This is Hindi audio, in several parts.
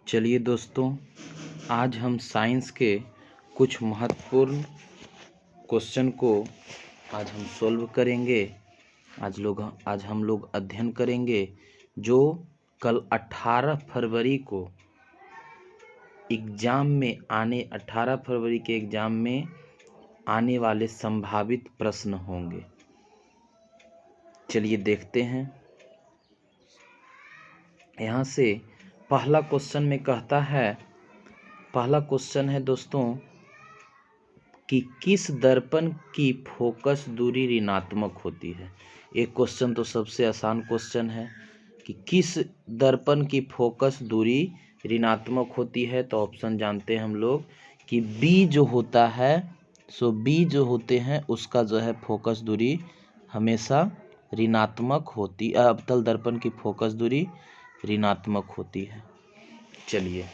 चलिए दोस्तों, आज हम साइंस के कुछ महत्वपूर्ण क्वेश्चन को आज हम सॉल्व करेंगे। आज हम लोग अध्ययन करेंगे जो कल 18 फरवरी को 18 फरवरी के एग्ज़ाम में आने वाले संभावित प्रश्न होंगे। चलिए देखते हैं। यहाँ से पहला क्वेश्चन में कहता है, पहला क्वेश्चन है दोस्तों कि किस दर्पण की फोकस दूरी ऋणात्मक होती है। एक क्वेश्चन तो सबसे आसान क्वेश्चन है कि किस दर्पण की फोकस दूरी ऋणात्मक होती है। तो ऑप्शन जानते हैं हम लोग कि बी जो होता है, बी जो होते हैं उसका जो है फोकस दूरी हमेशा ऋणात्मक होती, अवतल दर्पण की फोकस दूरी ऋणात्मक होती है। चलिए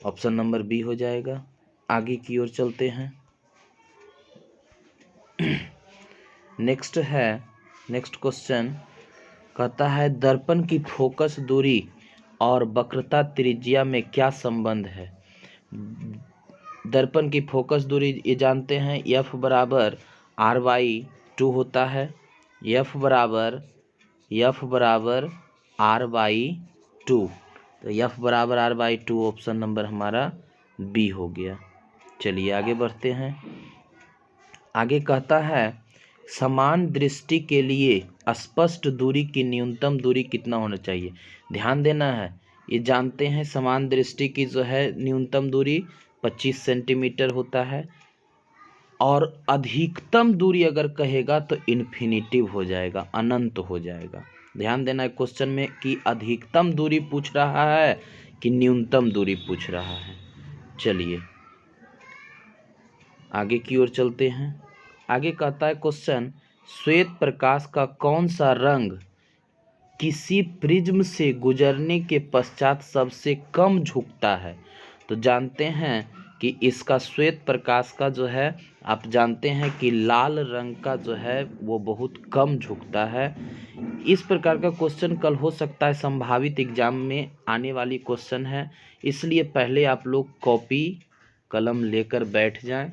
ऑप्शन नंबर बी हो जाएगा। आगे की ओर चलते हैं। नेक्स्ट क्वेश्चन कहता है दर्पण की फोकस दूरी और वक्रता त्रिज्या में क्या संबंध है। दर्पण की फोकस दूरी ये जानते हैं F बराबर R/2 होता है। F बराबर R/2, तो F बराबर R/2 ऑप्शन नंबर हमारा बी हो गया। चलिए आगे बढ़ते हैं। आगे कहता है समान दृष्टि के लिए स्पष्ट दूरी की न्यूनतम दूरी कितना होना चाहिए। ध्यान देना है, ये जानते हैं समान दृष्टि की जो है न्यूनतम दूरी 25 सेंटीमीटर होता है और अधिकतम दूरी अगर कहेगा तो इन्फिनिटिव हो जाएगा, अनंत हो जाएगा। ध्यान देना है क्वेश्चन में कि अधिकतम दूरी पूछ रहा है कि न्यूनतम दूरी पूछ रहा है। चलिए आगे की ओर चलते हैं। आगे कहता है क्वेश्चन श्वेत प्रकाश का कौन सा रंग किसी प्रिज्म से गुजरने के पश्चात सबसे कम झुकता है। तो जानते हैं कि इसका श्वेत प्रकाश का जो है आप जानते हैं कि लाल रंग का जो है वो बहुत कम झुकता है। इस प्रकार का क्वेश्चन कल हो सकता है, संभावित एग्जाम में आने वाली क्वेश्चन है, इसलिए पहले आप लोग कॉपी कलम लेकर बैठ जाएं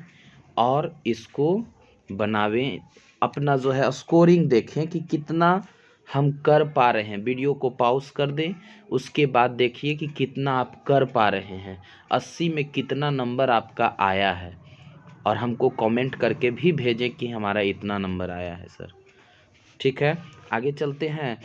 और इसको बनावें। अपना जो है स्कोरिंग देखें कि कितना हम कर पा रहे हैं। वीडियो को पॉज कर दें, उसके बाद देखिए कि कितना आप कर पा रहे हैं। 80 में कितना नंबर आपका आया है और हमको कमेंट करके भी भेजें कि हमारा इतना नंबर आया है सर। ठीक है, आगे चलते हैं।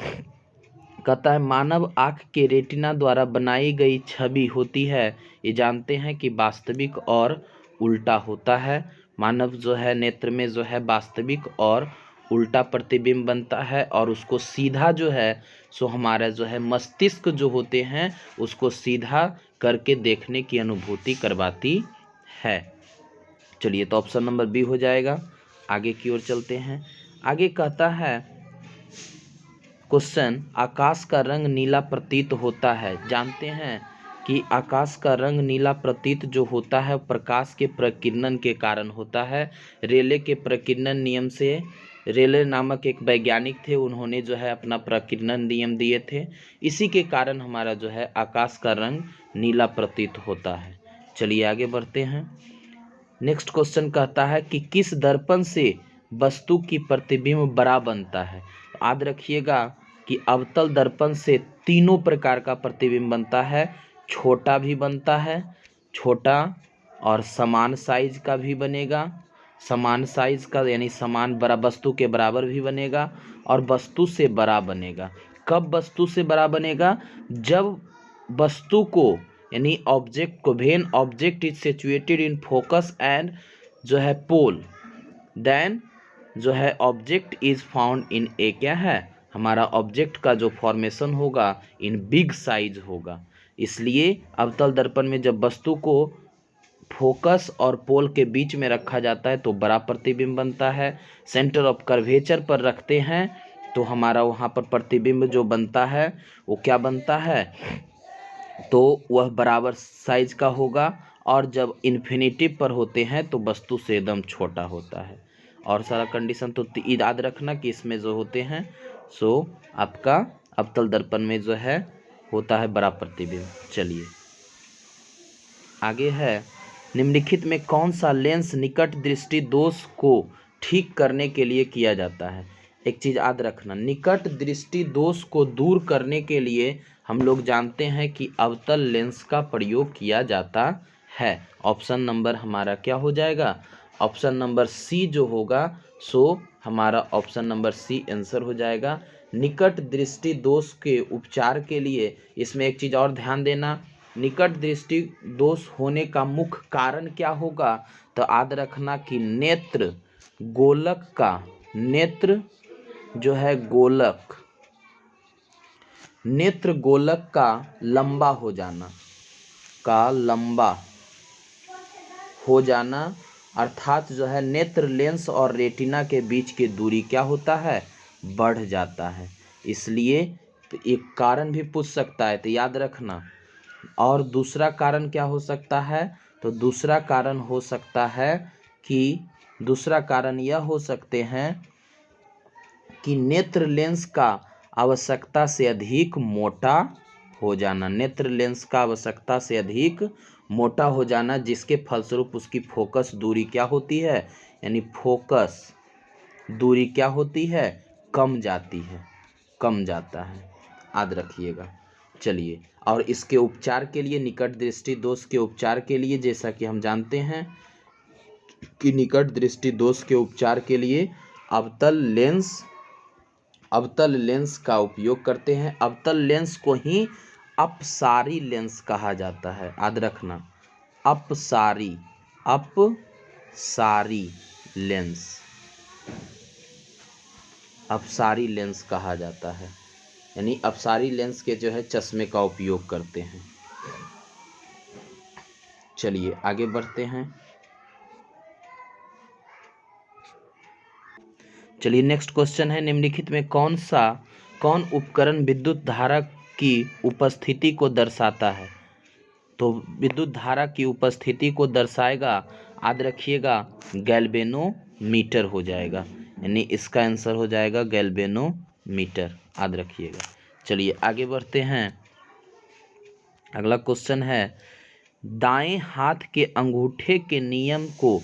कहता है मानव आँख के रेटिना द्वारा बनाई गई छवि होती है, ये जानते हैं कि वास्तविक और उल्टा होता है। मानव जो है नेत्र में जो है वास्तविक और उल्टा प्रतिबिंब बनता है और उसको सीधा जो है हमारा जो है मस्तिष्क जो होते हैं उसको सीधा करके देखने की अनुभूति करवाती है। चलिए तो ऑप्शन नंबर बी हो जाएगा। आगे की ओर चलते हैं। आगे कहता है क्वेश्चन आकाश का रंग नीला प्रतीत होता है। जानते हैं कि आकाश का रंग नीला प्रतीत जो होता है प्रकाश के प्रकीर्णन के कारण होता है। रेले के प्रकीर्णन नियम से, रेले नामक एक वैज्ञानिक थे, उन्होंने जो है अपना प्रकीर्णन नियम दिए थे, इसी के कारण हमारा जो है आकाश का रंग नीला प्रतीत होता है। चलिए आगे बढ़ते हैं। नेक्स्ट क्वेश्चन कहता है कि किस दर्पण से वस्तु की प्रतिबिंब बड़ा बनता है। याद रखिएगा कि अवतल दर्पण से तीनों प्रकार का प्रतिबिंब बनता है। छोटा भी बनता है, छोटा और समान साइज का भी बनेगा, समान साइज का यानी समान बड़ा वस्तु के बराबर भी बनेगा और वस्तु से बड़ा बनेगा। कब वस्तु से बड़ा बनेगा? जब वस्तु को यानी ऑब्जेक्ट को, when object is situated in focus and जो है पोल, देन जो है ऑब्जेक्ट इज फाउंड इन ए, क्या है हमारा ऑब्जेक्ट का जो फॉर्मेशन होगा इन बिग साइज होगा। इसलिए अवतल दर्पण में जब वस्तु को फोकस और पोल के बीच में रखा जाता है तो बड़ा प्रतिबिंब बनता है। सेंटर ऑफ कर्वेचर पर रखते हैं तो हमारा वहाँ पर प्रतिबिंब जो बनता है वो क्या बनता है, तो वह बराबर साइज का होगा। और जब इन्फिनिटिव पर होते हैं तो वस्तु से एकदम छोटा होता है। और सारा कंडीशन तो याद रखना कि इसमें जो होते हैं आपका अवतल दर्पण में जो है होता है बड़ा प्रतिबिंब। चलिए आगे है, निम्नलिखित में कौन सा लेंस निकट दृष्टि दोष को ठीक करने के लिए किया जाता है। एक चीज़ याद रखना, निकट दृष्टि दोष को दूर करने के लिए हम लोग जानते हैं कि अवतल लेंस का प्रयोग किया जाता है। ऑप्शन नंबर हमारा क्या हो जाएगा, ऑप्शन नंबर सी जो होगा सो हमारा ऑप्शन नंबर सी आंसर हो जाएगा। निकट दृष्टि दोष के उपचार के लिए इसमें एक चीज़ और ध्यान देना, निकट दृष्टि दोष होने का मुख्य कारण क्या होगा, तो याद रखना कि नेत्र गोलक का, नेत्र जो है गोलक, नेत्र गोलक का लंबा हो जाना, का लंबा हो जाना, अर्थात जो है नेत्र लेंस और रेटिना के बीच की दूरी क्या होता है, बढ़ जाता है। इसलिए एक कारण भी पूछ सकता है तो याद रखना। और दूसरा कारण क्या हो सकता है, तो दूसरा कारण हो सकता है कि दूसरा कारण यह हो सकते हैं कि नेत्र लेंस का आवश्यकता से अधिक मोटा हो जाना, नेत्र लेंस का आवश्यकता से अधिक मोटा हो जाना, जिसके फलस्वरूप उसकी फोकस दूरी क्या होती है, यानी फोकस दूरी क्या होती है, कम जाती है, कम जाता है, याद रखिएगा। चलिए, और इसके उपचार के लिए, निकट दृष्टि दोष के उपचार के लिए, जैसा कि हम जानते हैं कि निकट दृष्टि दोष के उपचार के लिए अवतल लेंस का उपयोग करते हैं। अवतल लेंस को ही अपसारी लेंस कहा जाता है, याद रखना, अपसारी लेंस, अपसारी लेंस कहा जाता है, यानी अपसारी लेंस के जो है चश्मे का उपयोग करते हैं। चलिए आगे बढ़ते हैं। चलिए नेक्स्ट क्वेश्चन है, निम्नलिखित में कौन उपकरण विद्युत धारा की उपस्थिति को दर्शाता है। तो विद्युत धारा की उपस्थिति को दर्शाएगा, याद रखिएगा, गैल्वेनोमीटर हो जाएगा, यानी इसका आंसर हो जाएगा गैल्वेनोमीटर, याद रखिएगा। चलिए आगे बढ़ते हैं। अगला क्वेश्चन है, दाएं हाथ के अंगूठे के नियम को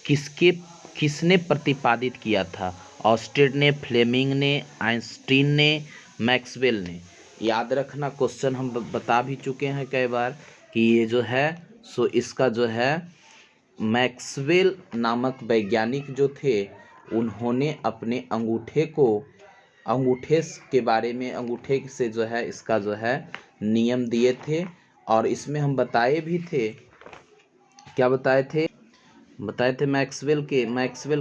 किसने प्रतिपादित किया था। ऑस्टेड ने, फ्लेमिंग ने, आइंस्टीन ने, मैक्सवेल ने। याद रखना, क्वेश्चन हम बता भी चुके हैं कई बार कि ये जो है सो इसका जो है मैक्सवेल नामक वैज्ञानिक जो थे, उन्होंने अपने अंगूठे के बारे में, अंगूठे से जो है इसका जो है नियम दिए थे। और इसमें हम बताए भी थे, क्या बताए थे मैक्सवेल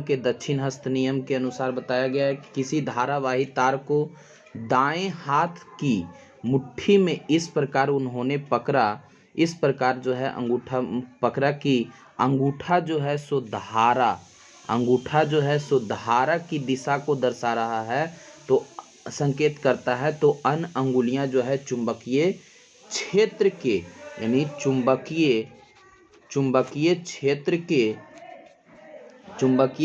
के दक्षिण हस्त नियम के अनुसार बताया गया है कि किसी धारावाही तार को दाएं हाथ की मुट्ठी में इस प्रकार उन्होंने पकड़ा, इस प्रकार जो है अंगूठा पकड़ा कि अंगूठा जो है सो धारा की दिशा को दर्शा रहा है, तो संकेत करता है। तो अन्य अंगुलियां जो है चुंबकीय क्षेत्र के, यानी चुंबकीय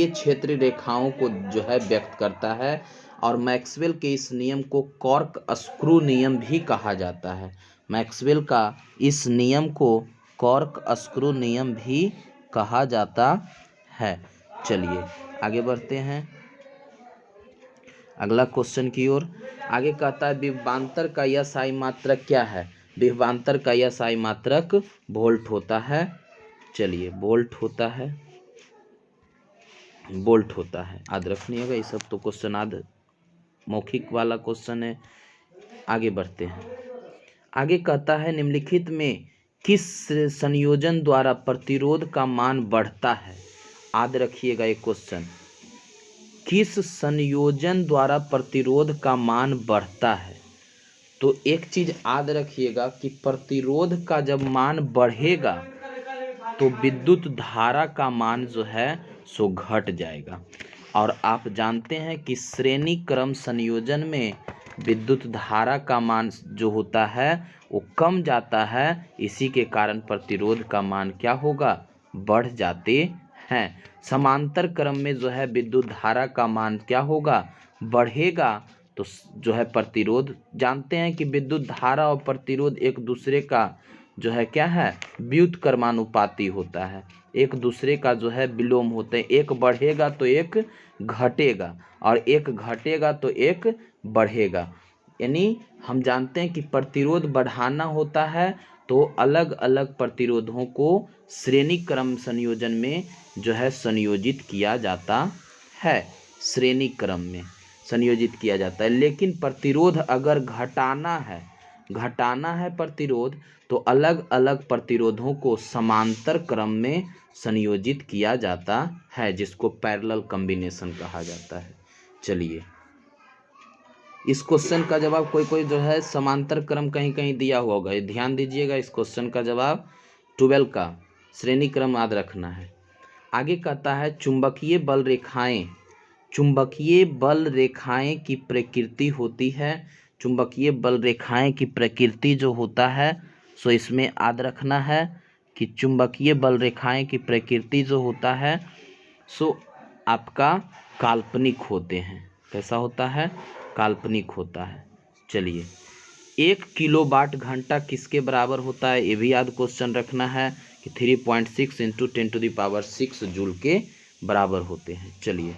क्षेत्र रेखाओं को जो है व्यक्त करता है। और मैक्सवेल के इस नियम को कॉर्क स्क्रू नियम भी कहा जाता है। मैक्सवेल का इस नियम को कॉर्क स्क्रू नियम भी कहा जाता है। चलिए आगे बढ़ते हैं अगला क्वेश्चन की ओर। आगे कहता है, विभवांतर का यह साई मात्रक क्या है। विभवांतर का यह साई मात्रक वोल्ट होता है। चलिए वोल्ट होता है, याद रखिएगा। ये सब तो क्वेश्चन आद मौखिक वाला क्वेश्चन है। आगे बढ़ते हैं। आगे कहता है, निम्नलिखित में किस संयोजन द्वारा प्रतिरोध का मान बढ़ता है। याद रखिएगा ये क्वेश्चन, किस संयोजन द्वारा प्रतिरोध का मान बढ़ता है। तो एक चीज याद रखिएगा कि प्रतिरोध का जब मान बढ़ेगा तो विद्युत धारा का मान जो है सो घट जाएगा। और आप जानते हैं कि श्रेणी क्रम संयोजन में विद्युत धारा का मान जो होता है वो कम जाता है, इसी के कारण प्रतिरोध का मान क्या होगा, बढ़ जाते हैं। समांतर क्रम में जो है विद्युत धारा का मान क्या होगा, बढ़ेगा। तो जो है प्रतिरोध, जानते हैं कि विद्युत धारा और प्रतिरोध एक दूसरे का जो है क्या है, व्युत्क्रमानुपाती होता है, एक दूसरे का जो है विलोम होते हैं, एक बढ़ेगा तो एक घटेगा और एक घटेगा तो एक बढ़ेगा। यानी हम जानते हैं कि प्रतिरोध बढ़ाना होता है तो अलग अलग प्रतिरोधों को श्रेणी क्रम संयोजन में जो है संयोजित किया जाता है, श्रेणी क्रम में संयोजित किया जाता है। लेकिन प्रतिरोध अगर घटाना है प्रतिरोध, तो अलग अलग प्रतिरोधों को समांतर क्रम में संयोजित किया जाता है, जिसको पैरेलल कॉम्बिनेशन कहा जाता है। चलिए, इस क्वेश्चन का जवाब कोई जो है समांतर क्रम कहीं कहीं दिया हुआ होगा, ध्यान दीजिएगा। इस क्वेश्चन का जवाब 12 का श्रेणी क्रम याद रखना है। आगे कहता है चुंबकीय बल रेखाएं की प्रकृति होती है। चुंबकीय बल रेखाएं की प्रकृति जो होता है सो इसमें याद रखना है कि चुंबकीय बल रेखाएं की प्रकृति जो होता है सो आपका काल्पनिक होते हैं। कैसा होता है, काल्पनिक होता है। चलिए, 1 किलोवाट घंटा किसके बराबर होता है, ये भी याद क्वेश्चन रखना है कि 3.6 × 10⁶ जूल के बराबर होते हैं। चलिए,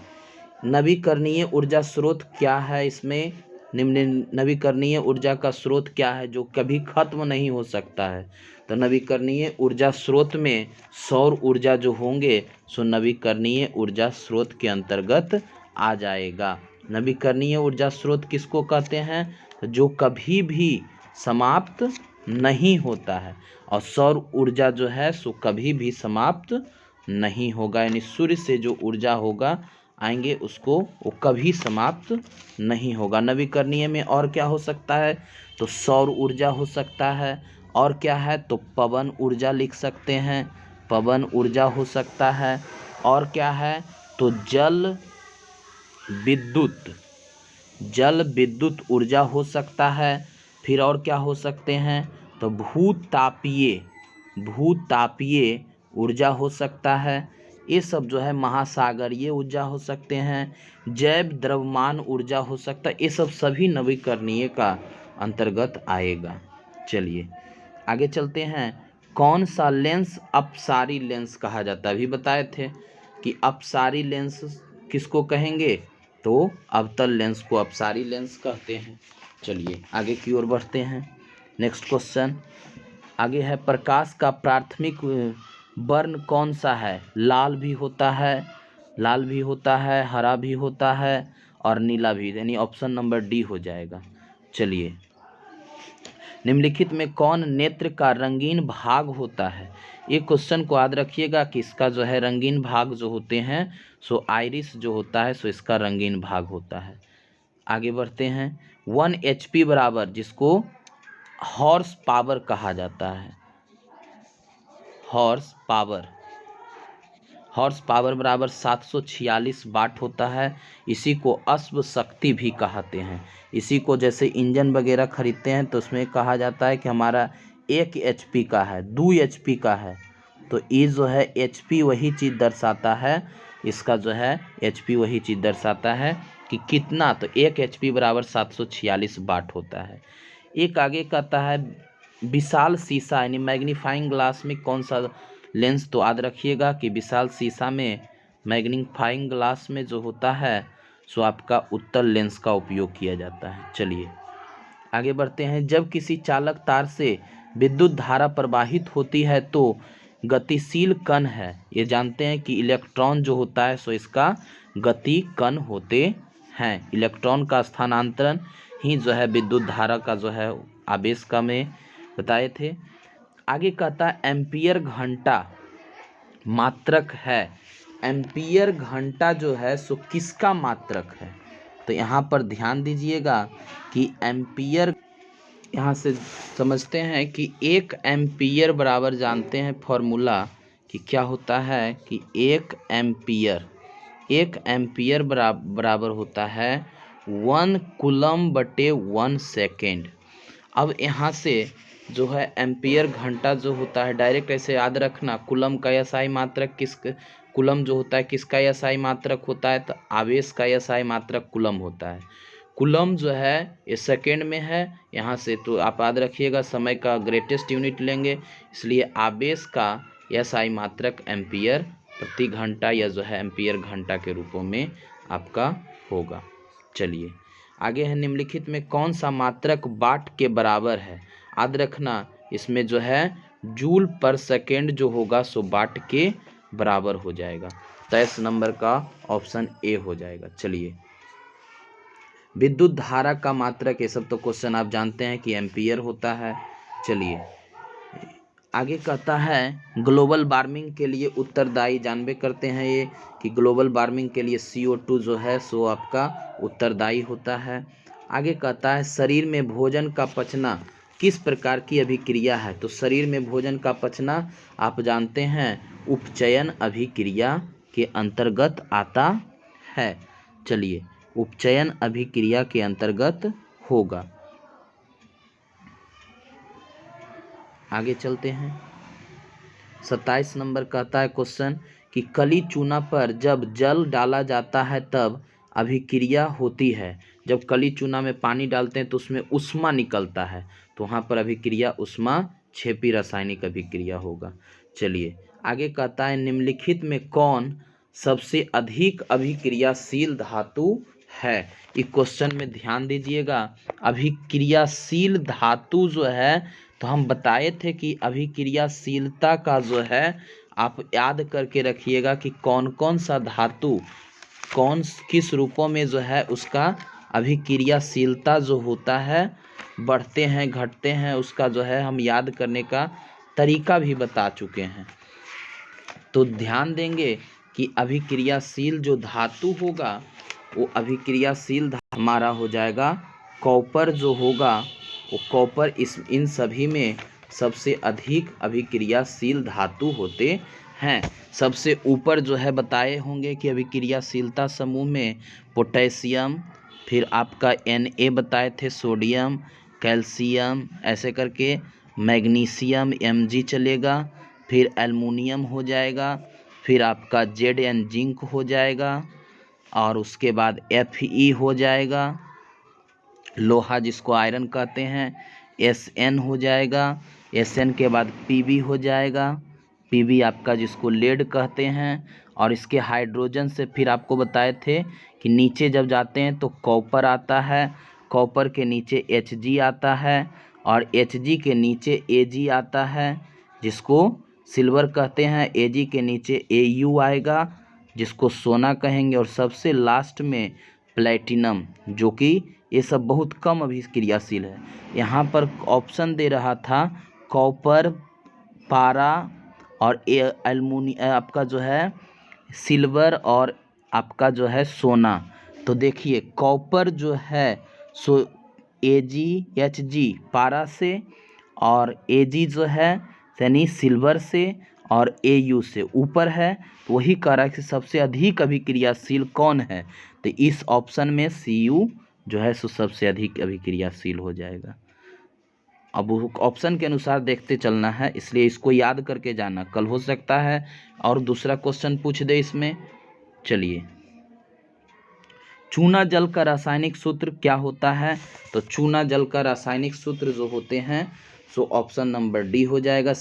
नवीकरणीय ऊर्जा स्रोत क्या है, इसमें नवीकरणीय ऊर्जा का स्रोत क्या है जो कभी खत्म नहीं हो सकता है। तो नवीकरणीय ऊर्जा स्रोत में सौर ऊर्जा जो होंगे सो नवीकरणीय ऊर्जा स्रोत के अंतर्गत आ जाएगा। नवीकरणीय ऊर्जा स्रोत किसको कहते हैं, जो कभी भी समाप्त नहीं होता है, और सौर ऊर्जा जो है सो कभी भी समाप्त नहीं होगा। यानी सूर्य से जो ऊर्जा होगा आएंगे उसको वो कभी समाप्त नहीं होगा। नवीकरणीय में और क्या हो सकता है, तो सौर ऊर्जा हो सकता है, और क्या है तो पवन ऊर्जा लिख सकते हैं, पवन ऊर्जा हो सकता है, और क्या है तो जल विद्युत ऊर्जा हो सकता है। फिर और क्या हो सकते हैं, तो भूतापीय ऊर्जा हो सकता है। ये सब जो है महासागरीय ऊर्जा हो सकते हैं, जैव द्रव्यमान ऊर्जा हो सकता है। ये सब सभी नवीकरणीय का अंतर्गत आएगा। चलिए आगे चलते हैं। कौन सा लेंस अपसारी लेंस कहा जाता है, अभी बताए थे कि अपसारी लेंस किसको कहेंगे, तो अवतल लेंस को अपसारी लेंस कहते हैं। चलिए आगे की ओर बढ़ते हैं। नेक्स्ट क्वेश्चन आगे है, प्रकाश का प्राथमिक वर्ण कौन सा है। लाल भी होता है, हरा भी होता है और नीला भी, यानी ऑप्शन नंबर डी हो जाएगा। चलिए, निम्नलिखित में कौन नेत्र का रंगीन भाग होता है। ये क्वेश्चन को याद रखिएगा कि इसका जो है रंगीन भाग जो होते हैं सो आइरिस जो होता है सो इसका रंगीन भाग होता है। आगे बढ़ते हैं। 1 HP बराबर, जिसको हॉर्स पावर कहा जाता है, हॉर्स पावर बराबर 746 वाट होता है। इसी को अश्व शक्ति भी कहते हैं। इसी को जैसे इंजन वगैरह खरीदते हैं तो उसमें कहा जाता है कि हमारा 1 HP का है, 2 HP का है, तो ये जो है HP वही चीज़ दर्शाता है, इसका जो है HP वही चीज़ दर्शाता है कि कितना, तो 1 HP बराबर 746 वाट होता है। एक आगे कहता है विशाल शीशा यानी मैग्नीफाइंग ग्लास में कौन सा लेंस, तो याद रखिएगा कि विशाल शीशा में मैग्नीफाइंग ग्लास में जो होता है सो आपका उत्तल लेंस का उपयोग किया जाता है। चलिए आगे बढ़ते हैं। जब किसी चालक तार से विद्युत धारा प्रवाहित होती है तो गतिशील कण है, ये जानते हैं कि इलेक्ट्रॉन जो होता है सो इसका गति कण होते हैं। इलेक्ट्रॉन का स्थानांतरण ही जो है विद्युत धारा का जो है आवेश का में बताए थे। आगे कहता है एम्पियर घंटा मात्रक है। एम्पियर घंटा जो है सो किसका मात्रक है, तो यहाँ पर ध्यान दीजिएगा कि एम्पियर, यहाँ से समझते हैं कि 1 एम्पियर बराबर, जानते हैं फॉर्मूला कि क्या होता है कि 1 एम्पियर बराबर होता है 1 कूलम बटे 1 सेकेंड। अब यहाँ से जो है एम्पियर घंटा जो होता है डायरेक्ट ऐसे याद रखना, कूलम का एसआई मात्रक कूलम जो होता है किसका एसआई मात्रक होता है, तो आवेश का एसआई मात्रक कूलम होता है। कूलम जो है ये सेकेंड में है यहाँ से, तो आप याद रखिएगा समय का ग्रेटेस्ट यूनिट लेंगे, इसलिए आवेश का SI मात्रक एम्पियर प्रति घंटा या जो है एम्पियर घंटा के रूपों में आपका होगा। चलिए आगे है, निम्नलिखित में कौन सा मात्रक वाट के बराबर है। याद रखना इसमें जो है जूल पर सेकेंड जो होगा सो वाट के बराबर हो जाएगा। 23 नंबर का ऑप्शन ए हो जाएगा। चलिए विद्युत धारा का मात्रक, ये सब तो क्वेश्चन आप जानते हैं कि एम्पियर होता है। चलिए आगे कहता है ग्लोबल वार्मिंग के लिए उत्तरदायी, जानबे करते हैं ये कि ग्लोबल वार्मिंग के लिए CO2 जो है सो आपका उत्तरदायी होता है। आगे कहता है शरीर में भोजन का पचना किस प्रकार की अभिक्रिया है। तो शरीर में भोजन का पचना आप जानते हैं उपचयन अभिक्रिया के अंतर्गत आता है। चलिए उपचयन अभिक्रिया के अंतर्गत होगा। आगे चलते हैं, 27 नंबर कहता है क्वेश्चन कि कली चूना पर जब जल डाला जाता है तब अभिक्रिया होती है। जब कली चूना में पानी डालते हैं तो उसमें उष्मा निकलता है, तो वहाँ पर अभिक्रिया उष्मा क्षेपी रासायनिक अभिक्रिया होगा। चलिए आगे कहता है निम्नलिखित में कौन सबसे अधिक अभिक्रियाशील धातु है। इस क्वेश्चन में ध्यान दीजिएगा, अभिक्रियाशील धातु जो है तो हम बताए थे कि अभिक्रियाशीलता का जो है आप याद करके रखिएगा कि कौन कौन सा धातु कौन किस रूपों में जो है उसका अभिक्रियाशीलता जो होता है बढ़ते हैं घटते हैं, उसका जो है हम याद करने का तरीका भी बता चुके हैं। तो ध्यान देंगे कि अभिक्रियाशील जो धातु होगा वो अभिक्रियाशील हमारा हो जाएगा कॉपर जो होगा वो कॉपर इन सभी में सबसे अधिक अभिक्रियाशील धातु होते हैं। सबसे ऊपर जो है बताए होंगे कि अभिक्रियाशीलता समूह में पोटेशियम, फिर आपका Na बताए थे, सोडियम, कैल्शियम, ऐसे करके मैग्नीशियम Mg चलेगा, फिर एल्युमिनियम हो जाएगा, फिर आपका Zn जिंक हो जाएगा, और उसके बाद Fe हो जाएगा, लोहा जिसको आयरन कहते हैं, Sn हो जाएगा, Sn के बाद Pb हो जाएगा, Pb आपका जिसको लेड कहते हैं, और इसके हाइड्रोजन से फिर आपको बताए थे कि नीचे जब जाते हैं तो कॉपर आता है, कॉपर के नीचे Hg आता है, और Hg के नीचे Ag आता है जिसको सिल्वर कहते हैं, Ag के नीचे Au आएगा जिसको सोना कहेंगे, और सबसे लास्ट में प्लेटिनम, जो कि ये सब बहुत कम अभिक्रियाशील है। यहाँ पर ऑप्शन दे रहा था कॉपर, पारा और एल्युमिनियम, आपका जो है सिल्वर और आपका जो है सोना। तो देखिए कॉपर जो है सो AgHg पारा से, और Ag जो है यानी सिल्वर से, और Au से ऊपर है, तो वही कह रहा है कि सबसे अधिक अभिक्रियाशील कौन है। तो इस ऑप्शन में Cu जो है सो सबसे अधिक अभिक्रियाशील हो जाएगा। अब ऑप्शन के अनुसार देखते चलना है, इसलिए इसको याद करके जाना, कल हो सकता है और दूसरा क्वेश्चन पूछ दे इसमें। चलिए चूना जल का रासायनिक सूत्र क्या होता है। तो चूना जल का रासायनिक सूत्र जो होते हैं सो ऑप्शन नंबर डी हो जाएगा,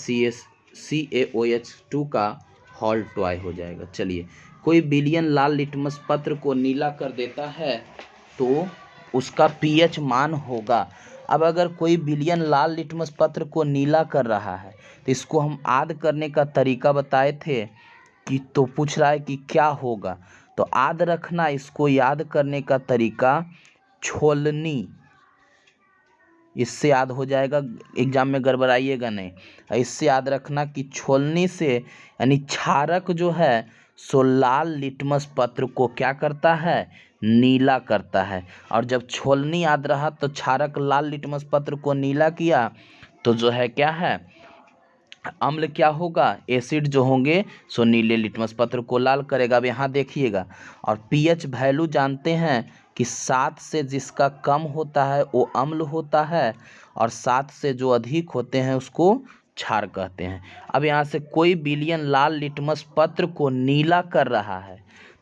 CaOH2 का होल टॉय हो जाएगा। चलिए कोई विलयन लाल लिटमस पत्र को नीला कर देता है तो उसका pH मान होगा। अब अगर कोई विलयन लाल लिटमस पत्र को नीला कर रहा है तो इसको हम याद करने का तरीका बताए थे कि, तो पूछ रहा है कि क्या होगा। तो याद रखना, इसको याद करने का तरीका छोलनी, इससे याद हो जाएगा, एग्जाम में गड़बड़ाइएगा नहीं। इससे याद रखना कि छोलनी से यानी क्षारक जो है सो लाल लिटमस पत्र को क्या करता है, नीला करता है। और जब छोलनी याद रहा तो क्षारक लाल लिटमस पत्र को नीला किया तो जो है क्या है, अम्ल क्या होगा, एसिड जो होंगे सो नीले लिटमस पत्र को लाल करेगा। अब यहाँ देखिएगा, और pH वैल्यू जानते हैं कि 7 से जिसका कम होता है वो अम्ल होता है, और 7 से जो अधिक होते हैं उसको क्षार कहते हैं। अब यहाँ से कोई विलयन लाल लिटमस पत्र को नीला कर रहा है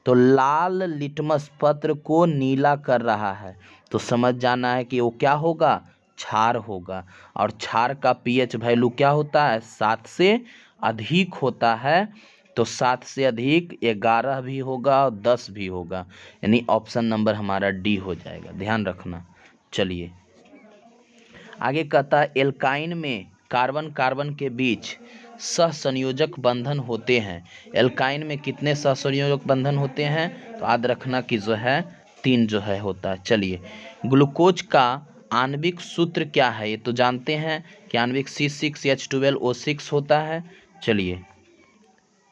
तो लाल लिटमस पत्र को नीला कर रहा है, तो समझ जाना है कि वो क्या होगा, क्षार होगा। और क्षार का पीएच वैल्यू क्या होता है, 7 से अधिक होता है। तो 7 से अधिक 11 भी होगा और 10 भी होगा, यानी ऑप्शन नंबर हमारा डी हो जाएगा, ध्यान रखना। चलिए आगे कहता है एल्काइन में कार्बन कार्बन के बीच सहसंयोजक बंधन होते हैं। एल्काइन में कितने सहसंयोजक बंधन होते हैं, तो याद रखना कि जो है 3 जो है होता है। चलिए ग्लूकोज का आणविक सूत्र क्या है, ये तो जानते हैं कि आणविक C6H12O6 होता है। चलिए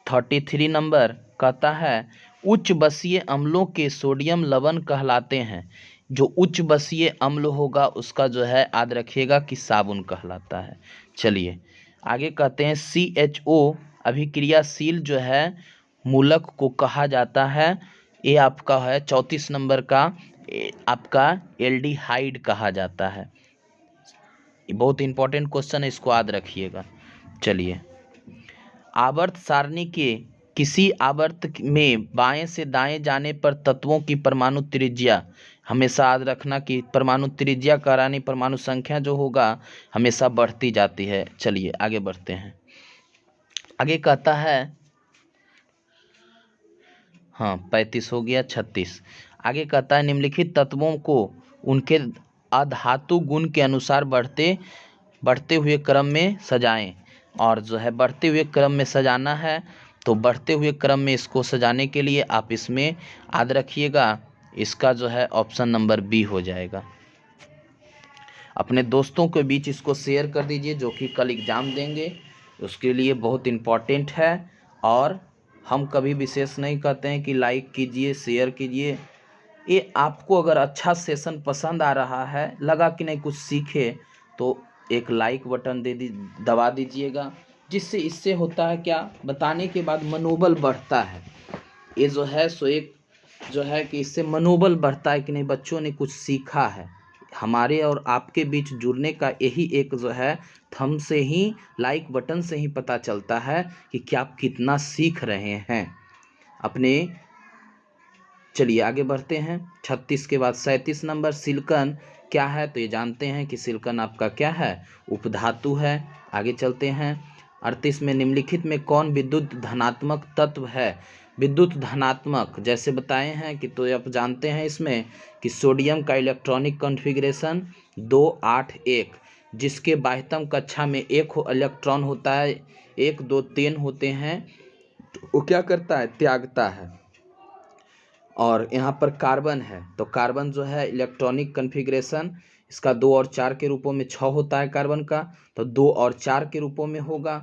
33 नंबर कहता है उच्च बसीय अम्लों के सोडियम लवण कहलाते हैं। जो उच्च बसीय अम्ल होगा उसका जो है याद रखिएगा कि साबुन कहलाता है। चलिए आगे कहते हैं CHO अभिक्रियाशील जो है मूलक को कहा जाता है। ये आपका है 34 नंबर का, आपका एल्डिहाइड कहा जाता है। ये बहुत इंपॉर्टेंट क्वेश्चन है, इसको याद रखिएगा। चलिए आवर्त सारणी के किसी आवर्त में बाएं से दाएं जाने पर तत्वों की परमाणु त्रिज्या, हमेशा याद रखना कि परमाणु त्रिज्या का यानी परमाणु संख्या जो होगा हमेशा बढ़ती जाती है। चलिए आगे बढ़ते हैं। आगे कहता है, हाँ 35 हो गया, 36। आगे कहता है निम्नलिखित तत्वों को उनके अधातु गुण के अनुसार बढ़ते हुए क्रम में सजाएं। और जो है बढ़ते हुए क्रम में सजाना है, तो बढ़ते हुए क्रम में इसको सजाने के लिए आप इसमें याद रखिएगा, इसका जो है ऑप्शन नंबर बी हो जाएगा। अपने दोस्तों के बीच इसको शेयर कर दीजिए जो कि कल एग्ज़ाम देंगे, उसके लिए बहुत इम्पॉर्टेंट है। और हम कभी विशेष नहीं कहते हैं कि लाइक कीजिए, शेयर कीजिए। ये आपको अगर अच्छा सेशन पसंद आ रहा है, लगा कि नहीं कुछ सीखे, तो एक लाइक बटन दबा दीजिएगा, जिससे इससे होता है क्या, बताने के बाद मनोबल बढ़ता है। ये जो है सो एक जो है कि इससे मनोबल बढ़ता है कि नहीं बच्चों ने कुछ सीखा है। हमारे और आपके बीच जुड़ने का यही एक जो है थंब से ही, लाइक बटन से ही पता चलता है कि क्या आप कितना सीख रहे हैं अपने। चलिए आगे बढ़ते हैं। 36 के बाद 37 नंबर सिलिकॉन क्या है, तो ये जानते हैं कि सिलिकॉन आपका क्या है, उपधातु है। आगे चलते हैं। 38 में निम्नलिखित में कौन विद्युत धनात्मक तत्व है। विद्युत धनात्मक जैसे बताए हैं कि, तो आप जानते हैं इसमें कि सोडियम का इलेक्ट्रॉनिक कॉन्फ़िगरेशन 281, जिसके बाह्यतम कक्षा में एक इलेक्ट्रॉन होता है, 1 2 3 होते हैं, तो वो क्या करता है, त्यागता है। और यहाँ पर कार्बन है, तो कार्बन जो है इलेक्ट्रॉनिक कॉन्फ़िगरेशन इसका 2 और 4 के रूपों में 6 होता है कार्बन का, तो 2 और 4 के रूपों में होगा।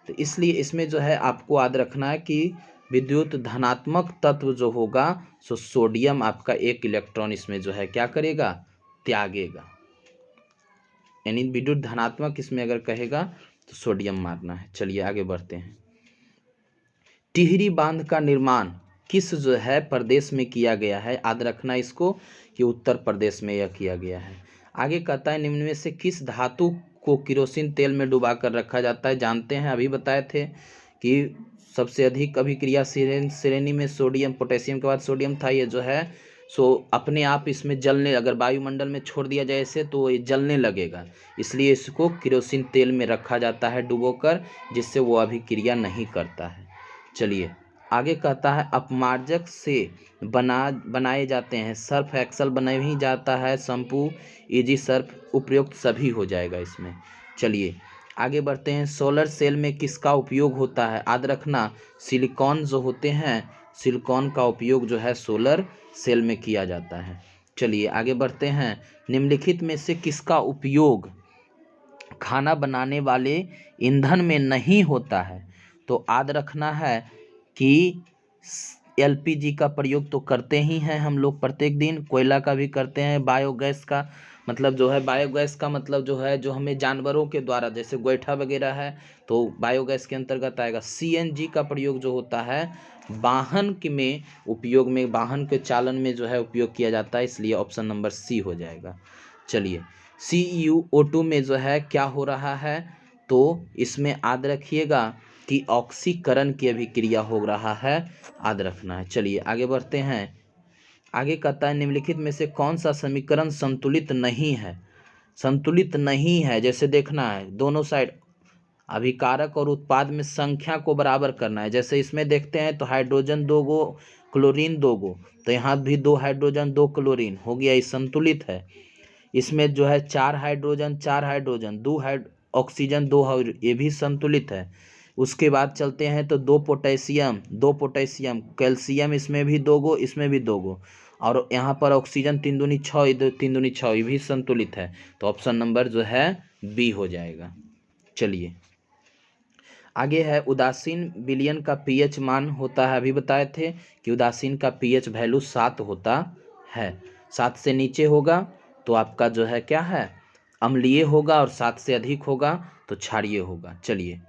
तो इसलिए इसमें जो है आपको याद रखना है कि विद्युत धनात्मक तत्व जो होगा सो सोडियम आपका 1 इलेक्ट्रॉन इसमें जो है क्या करेगा, त्यागेगा। यानी विद्युत धनात्मक इसमें अगर कहेगा तो सोडियम मारना है। चलिए आगे बढ़ते हैं। टिहरी बांध का निर्माण किस जो है प्रदेश में किया गया है, याद रखना इसको कि उत्तर प्रदेश में यह किया गया है। आगे कहता है निम्न में से किस धातु को किरोसिन तेल में डुबा कर रखा जाता है, जानते हैं अभी बताए थे कि सबसे अधिक अभिक्रिया श्रेणी में सोडियम, पोटेशियम के बाद सोडियम था। ये जो है सो अपने आप इसमें जलने, अगर वायुमंडल में छोड़ दिया जाए इसे तो ये जलने लगेगा, इसलिए इसको किरोसिन तेल में रखा जाता है डुबोकर, जिससे वो अभिक्रिया नहीं करता है। चलिए आगे कहता है अपमार्जक से बनाए जाते हैं, सर्फ एक्सल बनाया ही जाता है, शैम्पू, इजी सर्फ, उपयुक्त सभी हो जाएगा इसमें। चलिए आगे बढ़ते हैं। सोलर सेल में किसका उपयोग होता है, याद रखना सिलिकॉन जो होते हैं, सिलिकॉन का उपयोग जो है सोलर सेल में किया जाता है। चलिए आगे बढ़ते हैं। निम्नलिखित में से किसका उपयोग खाना बनाने वाले ईंधन में नहीं होता है, तो याद रखना है कि एलपीजी का प्रयोग तो करते ही हैं हम लोग प्रत्येक दिन, कोयला का भी करते हैं, बायोगैस का मतलब जो है, बायोगैस का मतलब जो है जो हमें जानवरों के द्वारा जैसे गोईठा वगैरह है तो बायोगैस के अंतर्गत आएगा। सीएनजी का प्रयोग जो होता है वाहन के में उपयोग में, वाहन के चालन में जो है उपयोग किया जाता है, इसलिए ऑप्शन नंबर सी हो जाएगा। चलिए CuO2 में जो है क्या हो रहा है, तो इसमें याद रखिएगा कि ऑक्सीकरण की अभिक्रिया हो रहा है, याद रखना है। चलिए आगे बढ़ते हैं। आगे कहता है निम्नलिखित में से कौन सा समीकरण संतुलित नहीं है। संतुलित नहीं है जैसे देखना है, दोनों साइड अभिकारक और उत्पाद में संख्या को बराबर करना है। जैसे इसमें देखते हैं तो हाइड्रोजन 2 गो, क्लोरीन 2 गो, तो यहाँ भी 2 हाइड्रोजन 2 क्लोरीन हो गया, ये संतुलित है। इसमें जो है 4 हाइड्रोजन 2 ऑक्सीजन 2, ये भी संतुलित है। उसके बाद चलते हैं तो 2 पोटेशियम 2 पोटेशियम, कैल्शियम इसमें भी 2 गो, इसमें भी 2 गो, और यहाँ पर ऑक्सीजन 3 दूनी 6, इधर 3 दूनी 6, ये भी संतुलित है। तो ऑप्शन नंबर जो है बी हो जाएगा। चलिए आगे है उदासीन विलयन का पीएच मान होता है। अभी बताए थे कि उदासीन का पीएच वैल्यू 7 होता है। 7 से नीचे होगा तो आपका जो है क्या है, अम्लीय होगा, और 7 से अधिक होगा तो क्षारीय होगा। चलिए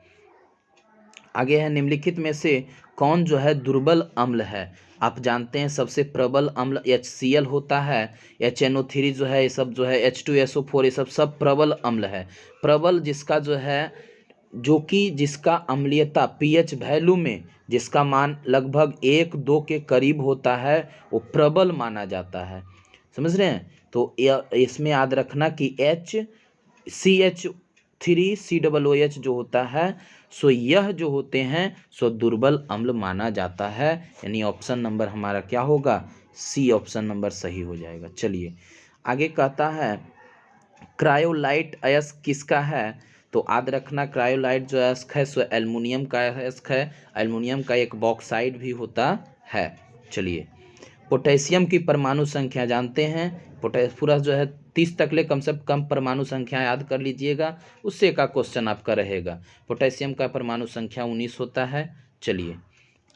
आगे है निम्नलिखित में से कौन जो है दुर्बल अम्ल है। आप जानते हैं सबसे प्रबल अम्ल HCl होता है, HNO3 जो है, ये सब जो है H2SO4, ये सब प्रबल अम्ल है। प्रबल जिसका जो है, जो कि जिसका अम्लीयता पीएच वैल्यू में जिसका मान लगभग 1-2 के करीब होता है, वो प्रबल माना जाता है। समझ रहे हैं। तो इसमें याद रखना कि CH3COOH जो होता है, सो यह जो होते हैं सो दुर्बल अम्ल माना जाता है। यानी ऑप्शन नंबर हमारा क्या होगा, सी ऑप्शन नंबर सही हो जाएगा। चलिए आगे कहता है क्रायोलाइट अयस्क किसका है। तो याद रखना क्रायोलाइट जो अयस्क है सो एल्युमिनियम का अयस्क है। एल्युमिनियम का एक बॉक्साइड भी होता है। चलिए पोटेशियम की परमाणु संख्या जानते हैं। पूरा जो है 30 तक कम से कम परमाणु संख्या याद कर लीजिएगा, उससे का क्वेश्चन आपका रहेगा। पोटेशियम का परमाणु संख्या 19 होता है। चलिए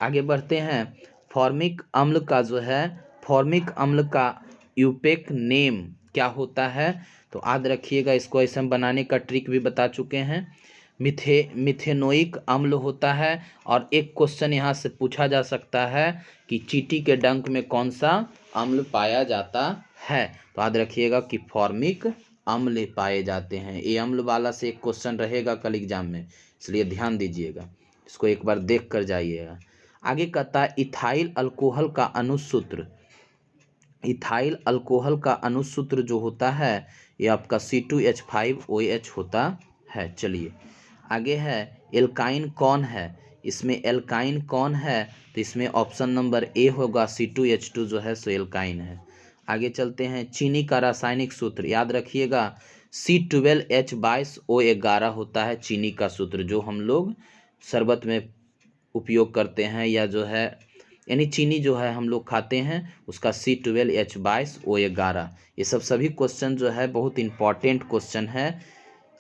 आगे बढ़ते हैं। फॉर्मिक अम्ल का जो है, फॉर्मिक अम्ल का यूपेक नेम क्या होता है। तो याद रखिएगा, इसको ऐसे हम बनाने का ट्रिक भी बता चुके हैं। मिथेनोइक अम्ल होता है। और एक क्वेश्चन यहाँ से पूछा जा सकता है कि चींटी के डंक में कौन सा अम्ल पाया जाता है। तो याद रखिएगा कि फॉर्मिक अम्ल पाए जाते हैं। ये अम्ल वाला से एक क्वेश्चन रहेगा कल एग्जाम में, इसलिए ध्यान दीजिएगा, इसको एक बार देख कर जाइएगा। आगे कहता है इथाइल अल्कोहल का अनुसूत्र। इथाइल अल्कोहल का अनुसूत्र जो होता है ये आपका C2H5OH होता है। चलिए आगे है एल्काइन कौन है। इसमें एल्काइन कौन है, तो इसमें ऑप्शन नंबर ए होगा, C2H2 जो है सो एल्काइन है। आगे चलते हैं चीनी का रासायनिक सूत्र याद रखिएगा, C12H22O11 होता है चीनी का सूत्र, जो हम लोग शरबत में उपयोग करते हैं, या जो है यानी चीनी जो है हम लोग खाते हैं उसका C12H22O11। ये सभी क्वेश्चन जो है बहुत इंपॉर्टेंट क्वेश्चन है,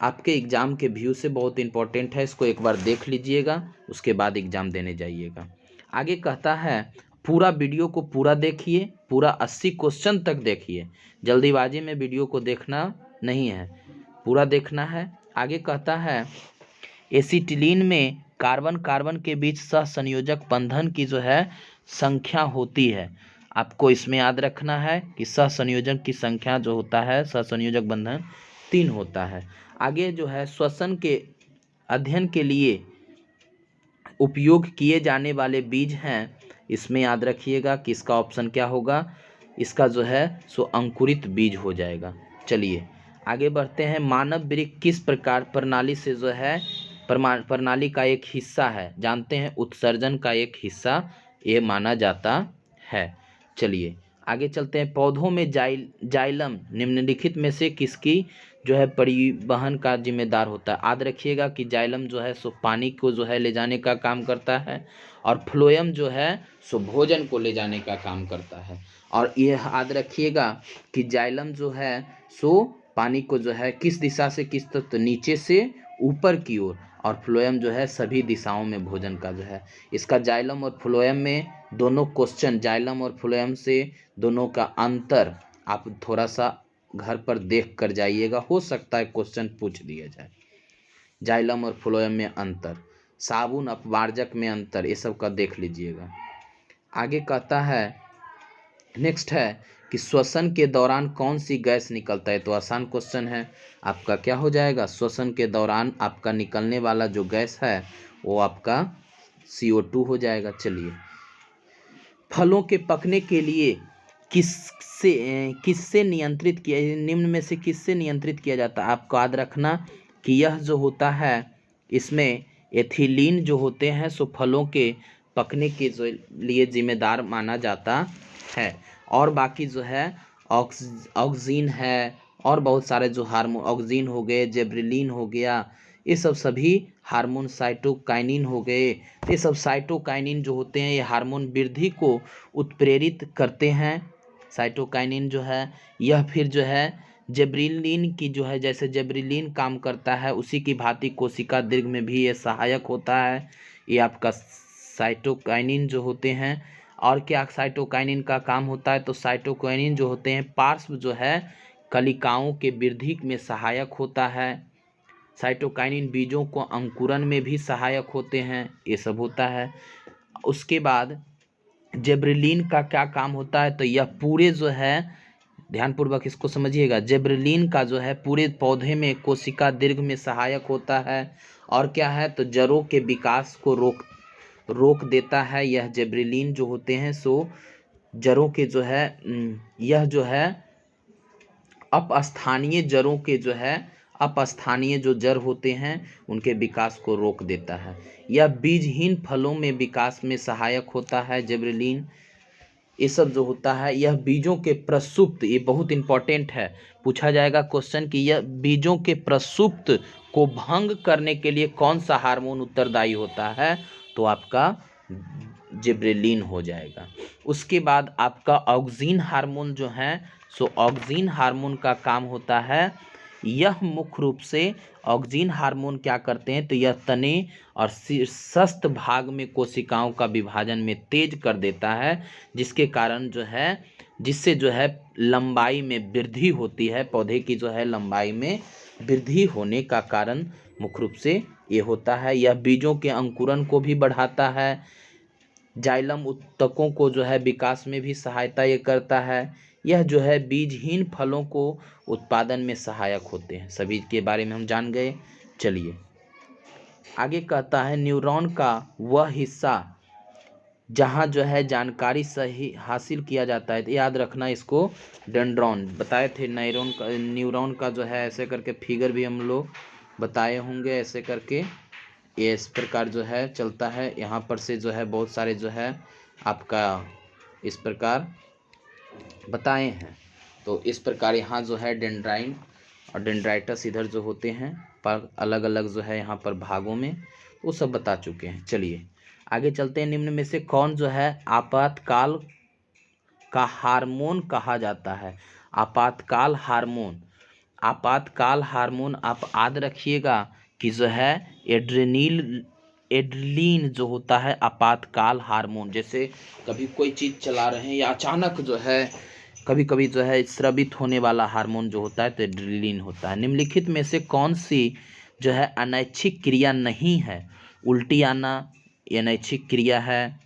आपके एग्ज़ाम के व्यू से बहुत इंपॉर्टेंट है। इसको एक बार देख लीजिएगा, उसके बाद एग्ज़ाम देने जाइएगा। आगे कहता है पूरा वीडियो को पूरा देखिए, पूरा 80 क्वेश्चन तक देखिए, जल्दीबाजी में वीडियो को देखना नहीं है, पूरा देखना है। आगे कहता है एसिटिलीन में कार्बन कार्बन के बीच सहसंयोजक बंधन की जो है संख्या होती है। आपको इसमें याद रखना है कि सहसंयोजक की संख्या जो होता है, सहसंयोजक बंधन 3 होता है। आगे जो है श्वसन के अध्ययन के लिए उपयोग किए जाने वाले बीज हैं। इसमें याद रखिएगा कि इसका ऑप्शन क्या होगा, इसका जो है सो अंकुरित बीज हो जाएगा। चलिए आगे बढ़ते हैं। मानव वृक्क किस प्रकार प्रणाली से जो है प्रणाली का एक हिस्सा है, जानते हैं उत्सर्जन का एक हिस्सा ये माना जाता है। चलिए आगे चलते हैं। पौधों में जाइलम निम्नलिखित में से किसकी जो है परिवहन का जिम्मेदार होता है। याद रखिएगा कि जाइलम जो है सो पानी को जो है ले जाने का काम करता है, और फ्लोएम जो है सो भोजन को ले जाने का काम करता है। और ये याद रखिएगा कि जाइलम जो है सो पानी को जो है किस दिशा से किस तरफ, तो नीचे से ऊपर की ओर, और फ्लोएम जो है सभी दिशाओं में भोजन का जो है। इसका जाइलम और फ्लोएम में दोनों क्वेश्चन, जाइलम और फ्लोएम से दोनों का अंतर आप थोड़ा सा घर पर देख कर जाइएगा, हो सकता है क्वेश्चन पूछ दिया जाए। जाइलम और फ्लोएम में अंतर, साबुन अपवार्जक में अंतर, ये सब का देख लीजिएगा। आगे कहता है नेक्स्ट है कि श्वसन के दौरान कौन सी गैस निकलता है। तो आसान क्वेश्चन है, आपका क्या हो जाएगा, श्वसन के दौरान आपका निकलने वाला जो गैस है वो आपका CO2 हो जाएगा। चलिए, फलों के पकने के लिए किससे नियंत्रित किया, निम्न में से किससे नियंत्रित किया जाता है? आपको याद रखना कि यह जो होता है इसमें एथिलीन जो होते हैं सो फलों के पकने के जो लिए जिम्मेदार माना जाता है। और बाकी जो है ऑक्सीन है और बहुत सारे जो हार्मोन, ऑक्सीन हो गए, जेब्रेलिन हो गया, ये सब सभी हार्मोन, साइटोकाइनिन हो गए, ये सब साइटोकाइनिन जो होते हैं ये हार्मोन वृद्धि को उत्प्रेरित करते हैं। साइटोकाइनिन जो है यह फिर जो है जेब्रेलिन की जो है, जैसे जेब्रेलिन काम करता है उसी की भांति कोशिका दीर्घ में भी ये सहायक होता है। ये आपका साइटोकाइनिन जो होते हैं। और क्या साइटोकाइनिन का काम होता है? तो साइटोकाइनिन जो होते हैं पार्श्व जो है कलिकाओं के वृद्धि में सहायक होता है। साइटोकाइनिन बीजों को अंकुरन में भी सहायक होते हैं, ये सब होता है। उसके बाद जेब्रेलिन का क्या काम होता है? तो यह पूरे जो है, ध्यानपूर्वक इसको समझिएगा, जेब्रेलिन का जो है पूरे पौधे में कोशिका दीर्घ में सहायक होता है। और क्या है? तो जड़ों के विकास को रोक देता है। यह जेब्रेलिन जो होते हैं सो जड़ों के जो है यह जो है अपस्थानीय जड़ों के जो है अपस्थानीय जो जड़ होते हैं उनके विकास को रोक देता है। यह बीजहीन फलों में विकास में सहायक होता है जेब्रेलिन। ये सब जो होता है यह बीजों के प्रसुप्त, ये बहुत इंपॉर्टेंट है, पूछा जाएगा क्वेश्चन कि यह बीजों के प्रसुप्त को भंग करने के लिए कौन सा हार्मोन उत्तरदायी होता है? तो आपका जिब्रेलिन हो जाएगा। उसके बाद आपका ऑक्सीन हार्मोन जो है सो ऑक्सीन हार्मोन का काम होता है, यह मुख्य रूप से ऑक्सीन हार्मोन क्या करते हैं? तो यह तने और शीर्षस्थ भाग में कोशिकाओं का विभाजन में तेज कर देता है, जिसके कारण जो है, जिससे जो है लंबाई में वृद्धि होती है। पौधे की जो है लंबाई में वृद्धि होने का कारण मुख्य रूप से ये होता है। यह बीजों के अंकुरन को भी बढ़ाता है। जाइलम उत्तकों को जो है विकास में भी सहायता ये करता है। यह जो है बीजहीन फलों को उत्पादन में सहायक होते हैं। सभी के बारे में हम जान गए। चलिए आगे कहता है न्यूरॉन का वह हिस्सा जहाँ जो है जानकारी सही हासिल किया जाता है। तो याद रखना इसको, डेंड्रॉन बताए थे। न्यूरॉन का जो है ऐसे करके फिगर भी हम लोग बताए होंगे, ऐसे करके ये इस प्रकार जो है चलता है। यहाँ पर से जो है बहुत सारे जो है आपका इस प्रकार बताए हैं। तो इस प्रकार यहाँ जो है डेंड्राइन और डेंड्राइटस इधर जो होते हैं पर अलग अलग जो है यहाँ पर भागों में, वो सब बता चुके हैं। चलिए आगे चलते हैं। निम्न में से कौन जो है आपातकाल का हार्मोन कहा जाता है? आपातकाल हार्मोन, आपातकाल हार्मोन आप याद रखिएगा कि जो है एड्रेलिन जो होता है आपातकाल हार्मोन। जैसे कभी कोई चीज़ चला रहे हैं या अचानक जो है कभी कभी जो है स्रावित होने वाला हार्मोन जो होता है तो एड्रेलिन होता है। निम्नलिखित में से कौन सी जो है अनैच्छिक क्रिया नहीं है? उल्टी आना ये अनैच्छिक क्रिया है,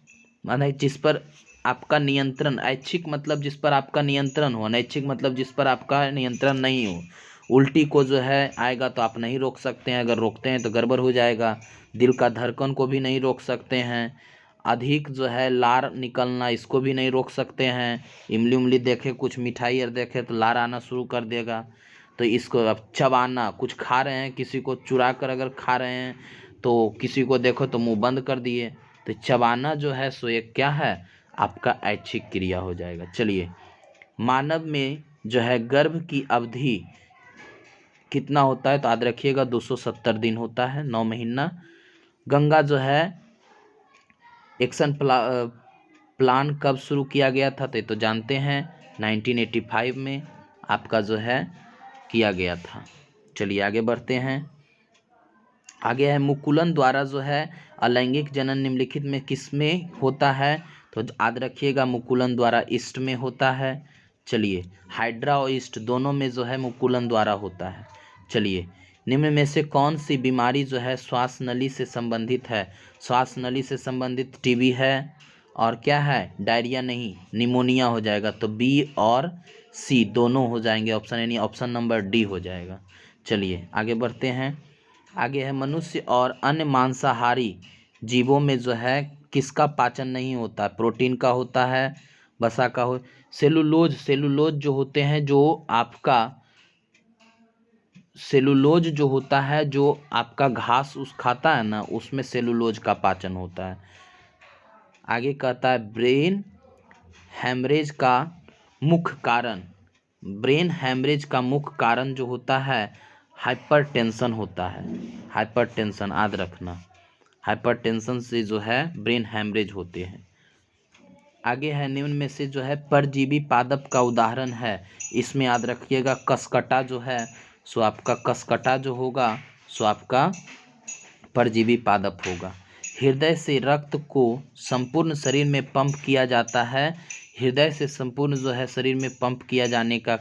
माना जिस पर आपका नियंत्रण, ऐच्छिक मतलब जिस पर आपका नियंत्रण हो, अनैच्छिक मतलब जिस पर आपका नियंत्रण नहीं हो। उल्टी को जो है आएगा तो आप नहीं रोक सकते हैं, अगर रोकते हैं तो गड़बड़ हो जाएगा। दिल का धड़कन को भी नहीं रोक सकते हैं। अधिक जो है लार निकलना, इसको भी नहीं रोक सकते हैं। इमली उमली देखे, कुछ मिठाई और देखे तो लार आना शुरू कर देगा। तो इसको अब चबाना, कुछ खा रहे हैं, किसी को चुरा कर अगर खा रहे हैं तो किसी को देखो तो मुंह बंद कर दिए, तो चबाना जो है सो एक क्या है आपका ऐच्छिक क्रिया हो जाएगा। चलिए मानव में जो है गर्भ की अवधि कितना होता है? तो याद रखिएगा 270 दिन होता है, 9 महीना। गंगा जो है एक्शन प्लान कब शुरू किया गया था? तो जानते हैं 1985 में आपका जो है किया गया था। चलिए आगे बढ़ते हैं। आगे है मुकुलन द्वारा जो है अलैंगिक जनन निम्नलिखित में किसमें होता है? तो याद रखिएगा मुकुलन द्वारा ईस्ट में होता है। चलिए हाइड्रा और ईस्ट दोनों में जो है मुकुलन द्वारा होता है। चलिए निम्न में से कौन सी बीमारी जो है श्वास नली से संबंधित है? श्वास नली से संबंधित टीबी है और क्या है डायरिया नहीं, निमोनिया हो जाएगा। तो बी और सी दोनों हो जाएंगे ऑप्शन, यानी ऑप्शन नंबर डी हो जाएगा। चलिए आगे बढ़ते हैं। आगे है मनुष्य और अन्य मांसाहारी जीवों में जो है किसका पाचन नहीं होता, प्रोटीन का होता है, वसा का हो, सेलुलोज जो होते हैं, जो आपका सेलुलोज जो होता है, जो आपका घास उस खाता है ना, उसमें सेलुलोज का पाचन होता है। आगे कहता है ब्रेन हैमरेज का मुख्य कारण, ब्रेन हैमरेज का मुख्य कारण जो होता है हाइपरटेंशन होता है। हाइपरटेंशन याद रखना, हाइपरटेंशन से जो है ब्रेन हैमरेज होते हैं। आगे है निम्न में से जो है परजीवी पादप का उदाहरण है, इसमें याद रखिएगा कसकटा जो है सो आपका कसकटा जो होगा सो आपका परजीवी पादप होगा। हृदय से रक्त को संपूर्ण शरीर में पंप किया जाता है, हृदय से संपूर्ण जो है शरीर में पंप किया जाने का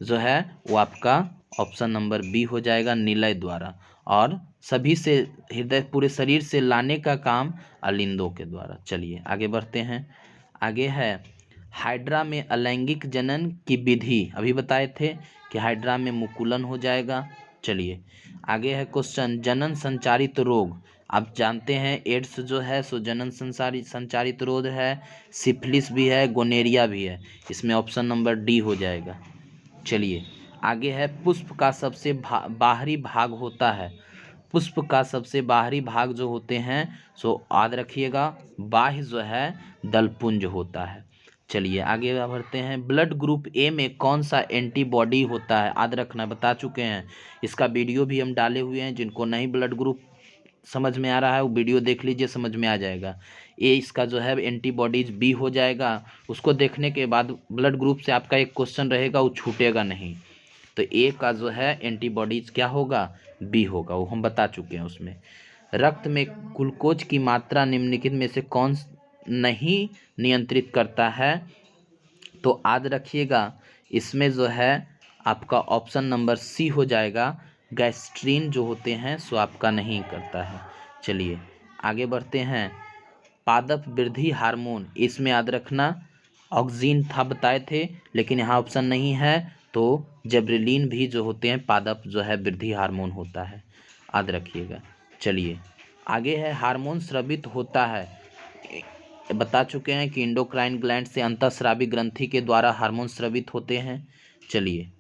जो है वो आपका ऑप्शन नंबर बी हो जाएगा, निलय द्वारा। और सभी से हृदय पूरे शरीर से लाने का काम अलिंदों के द्वारा। चलिए आगे बढ़ते हैं। आगे है हाइड्रा में अलैंगिक जनन की विधि, अभी बताए थे कि हाइड्रा में मुकुलन हो जाएगा। चलिए आगे है क्वेश्चन जनन संचारित रोग, आप जानते हैं एड्स जो है सो जनन संचारित रोग है, सिफिलिस भी है, गोनेरिया भी है, इसमें ऑप्शन नंबर डी हो जाएगा। चलिए आगे है पुष्प का सबसे बाहरी भाग होता है, पुष्प का सबसे बाहरी भाग जो होते हैं सो याद रखिएगा बाह्य जो है दलपुंज होता है। चलिए आगे बढ़ते हैं। ब्लड ग्रुप ए में कौन सा एंटीबॉडी होता है, याद रखना, बता चुके हैं, इसका वीडियो भी हम डाले हुए हैं, जिनको नहीं ब्लड ग्रुप समझ में आ रहा है वो वीडियो देख लीजिए, समझ में आ जाएगा। ए इसका जो है एंटीबॉडीज बी हो जाएगा, उसको देखने के बाद ब्लड ग्रुप से आपका एक क्वेश्चन रहेगा वो छूटेगा नहीं, तो ए का जो है एंटीबॉडीज क्या होगा, बी होगा, वो हम बता चुके हैं उसमें। रक्त में ग्लूकोज की मात्रा निम्नलिखित में से कौन नहीं नियंत्रित करता है, तो याद रखिएगा इसमें जो है आपका ऑप्शन नंबर सी हो जाएगा, गैस्ट्रीन जो होते हैं सो आपका नहीं करता है। चलिए आगे बढ़ते हैं। पादप वृद्धि हार्मोन, इसमें याद रखना ऑक्सीन था बताए थे, लेकिन यहाँ ऑप्शन नहीं है, तो जबरेलिन भी जो होते हैं पादप जो है वृद्धि हार्मोन होता है, याद रखिएगा। चलिए आगे है हार्मोन स्रावित होता है, बता चुके हैं कि इंडोक्राइन ग्लैंड से अंतःस्रावी ग्रंथि के द्वारा हार्मोन स्रावित होते हैं। चलिए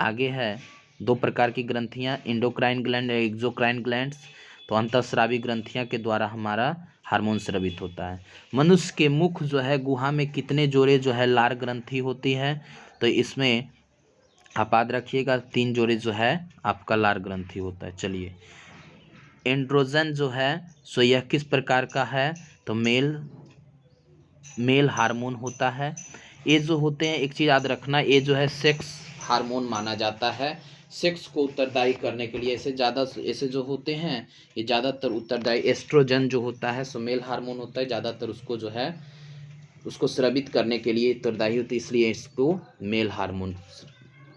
आगे है दो प्रकार की ग्रंथियां, इंडोक्राइन ग्लैंड और एक्सोक्राइन ग्लैंड्स, तो अंतःस्रावी ग्रंथियां के द्वारा हमारा हार्मोन स्रावित होता है। मनुष्य के मुख जो है गुहा में कितने जोड़े जो है लार ग्रंथि होती है, तो इसमें आप याद रखिएगा 3 जोड़े जो है आपका लार ग्रंथि होता है। चलिए एंड्रोजन जो है सो यह किस प्रकार का है, तो मेल हार्मोन होता है। ये जो होते हैं एक चीज़ याद रखना, ये जो है सेक्स हार्मोन माना जाता है, सेक्स को उत्तरदायी करने के लिए ऐसे जो होते हैं ये ज़्यादातर उत्तरदायी, एस्ट्रोजन जो होता है सो मेल हार्मोन होता है, ज़्यादातर उसको जो है उसको स्रावित करने के लिए उत्तरदायी होती है, इसलिए इसको मेल हार्मोन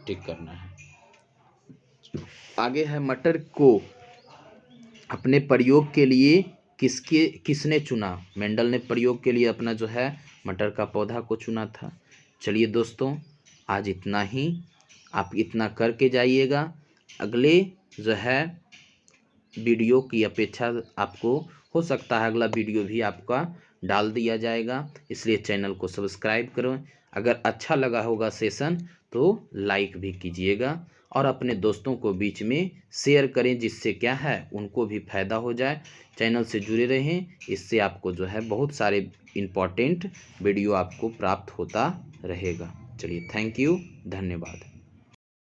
ठीक करना है। आगे है मटर को अपने प्रयोग के लिए किसने चुना, मेंडल ने प्रयोग के लिए अपना जो है मटर का पौधा को चुना था। चलिए दोस्तों आज इतना ही, आप इतना करके जाइएगा, अगले जो है वीडियो की अपेक्षा आपको हो सकता है अगला वीडियो भी आपका डाल दिया जाएगा, इसलिए चैनल को सब्सक्राइब करो, अगर अच्छा लगा होगा सेशन तो लाइक भी कीजिएगा और अपने दोस्तों को बीच में शेयर करें, जिससे क्या है उनको भी फ़ायदा हो जाए। चैनल से जुड़े रहें, इससे आपको जो है बहुत सारे इम्पोर्टेंट वीडियो आपको प्राप्त होता रहेगा। चलिए थैंक यू, धन्यवाद।